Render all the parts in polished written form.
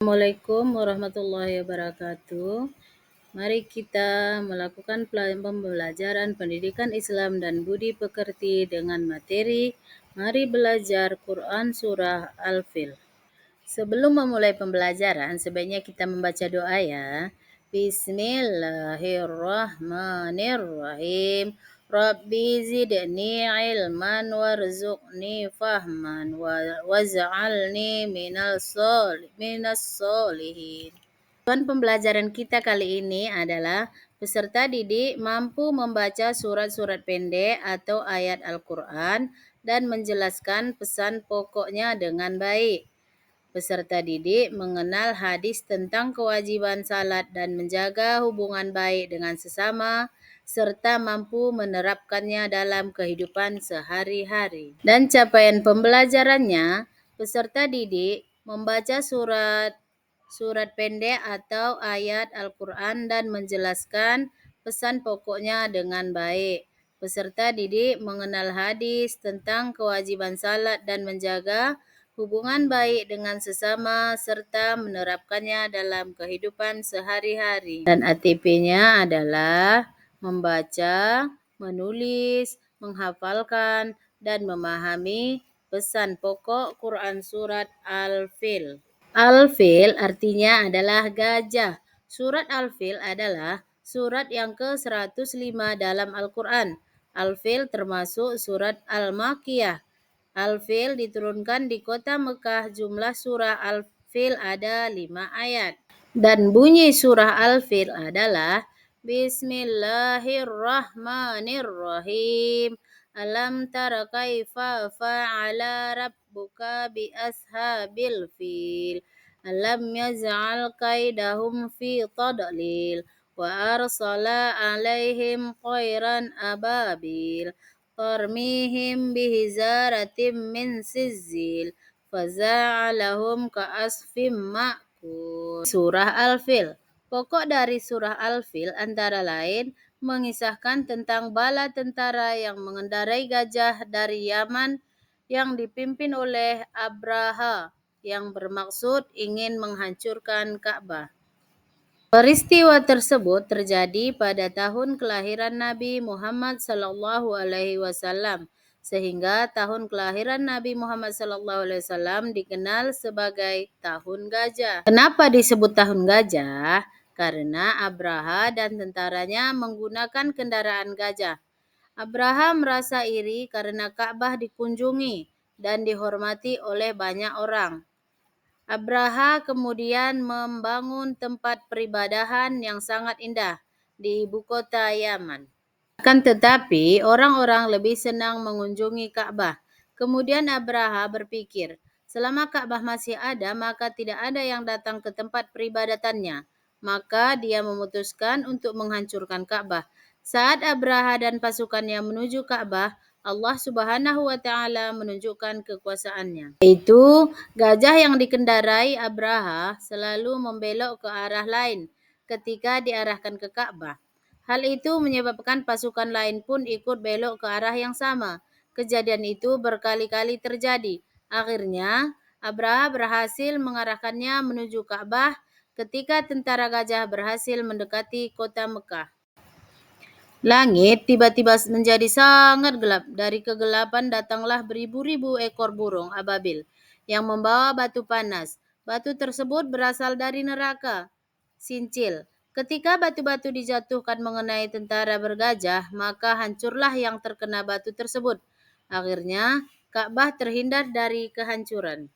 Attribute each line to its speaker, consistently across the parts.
Speaker 1: Assalamualaikum warahmatullahi wabarakatuh. Mari kita melakukan pembelajaran pendidikan Islam dan budi pekerti dengan materi Mari belajar Quran Surah Al-Fil. Sebelum memulai pembelajaran, sebaiknya kita membaca doa ya. Bismillahirrahmanirrahim. Rabbi zidni ilman warzuqni fahman waj'alni minas solihin. Tujuan pembelajaran kita kali ini adalah peserta didik mampu membaca surat-surat pendek atau ayat Al-Quran dan menjelaskan pesan pokoknya dengan baik. Peserta didik mengenal hadis tentang kewajiban salat dan menjaga hubungan baik dengan sesama, serta mampu menerapkannya dalam kehidupan sehari-hari. Dan capaian pembelajarannya, peserta didik membaca surat pendek atau ayat Al-Quran dan menjelaskan pesan pokoknya dengan baik. Peserta didik mengenal hadis tentang kewajiban salat dan menjaga hubungan baik dengan sesama serta menerapkannya dalam kehidupan sehari-hari. Dan ATP-nya adalah membaca, menulis, menghafalkan, dan memahami pesan pokok Quran Surat Al-Fil. Al-Fil artinya adalah gajah. Surat Al-Fil adalah surat yang ke-105 dalam Al-Quran. Al-Fil termasuk surat Al-Makiyah. Al-Fil diturunkan di kota Mekah. Jumlah surah Al-Fil ada 5 ayat. Dan bunyi surah Al-Fil adalah Bismillahirrahmanirrahim. Alam tara kaifa fa'ala rabbuka bi ashabil fil. Alam yaz'al kaidahum fi tadlil. Wa arsala alaihim khairan ababil. Tarmihim bihizaratim min sizzil. Faza'alahum ka'asfim ma'kul. Surah Al-Fil. Pokok dari surah Al-Fil antara lain mengisahkan tentang bala tentara yang mengendarai gajah dari Yaman yang dipimpin oleh Abraha yang bermaksud ingin menghancurkan Ka'bah. Peristiwa tersebut terjadi pada tahun kelahiran Nabi Muhammad SAW, sehingga tahun kelahiran Nabi Muhammad SAW dikenal sebagai Tahun Gajah. Kenapa disebut Tahun Gajah? Karena Abraha dan tentaranya menggunakan kendaraan gajah. Abraha merasa iri karena Ka'bah dikunjungi dan dihormati oleh banyak orang. Abraha kemudian membangun tempat peribadahan yang sangat indah di ibu kota Yaman. Akan tetapi, orang-orang lebih senang mengunjungi Ka'bah. Kemudian Abraha berpikir, selama Ka'bah masih ada, maka tidak ada yang datang ke tempat peribadatannya. Maka dia memutuskan untuk menghancurkan Ka'bah. Saat Abraha dan pasukannya menuju Ka'bah, Allah Subhanahu wa Ta'ala menunjukkan kekuasaannya. Yaitu gajah yang dikendarai Abraha selalu membelok ke arah lain ketika diarahkan ke Ka'bah. Hal itu menyebabkan pasukan lain pun ikut belok ke arah yang sama. Kejadian itu berkali-kali terjadi. Akhirnya, Abraha berhasil mengarahkannya menuju Ka'bah ketika tentara gajah berhasil mendekati kota Mekah. Langit tiba-tiba menjadi sangat gelap. Dari kegelapan datanglah beribu-ribu ekor burung ababil yang membawa batu panas. Batu tersebut berasal dari neraka, Sincil. Ketika batu-batu dijatuhkan mengenai tentara bergajah, maka hancurlah yang terkena batu tersebut. Akhirnya, Ka'bah terhindar dari kehancuran.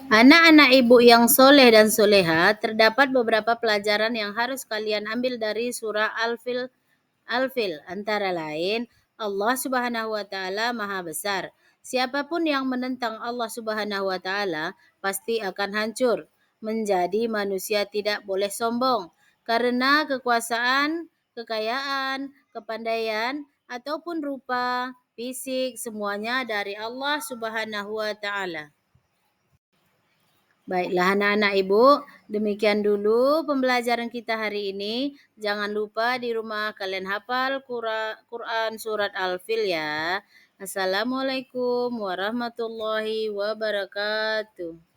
Speaker 1: Anak-anak ibu yang soleh dan soleha, terdapat beberapa pelajaran yang harus kalian ambil dari surah Al-Fil. Antara lain, Allah Subhanahu wa Ta'ala Maha Besar. Siapapun yang menentang Allah Subhanahu wa Ta'ala pasti akan hancur. Menjadi manusia tidak boleh sombong, karena kekuasaan, kekayaan, kepandaian, ataupun rupa, fisik, semuanya dari Allah Subhanahu wa Ta'ala. Baiklah anak-anak ibu, demikian dulu pembelajaran kita hari ini. Jangan lupa di rumah kalian hafal Quran Surat Al-Fil ya. Assalamualaikum warahmatullahi wabarakatuh.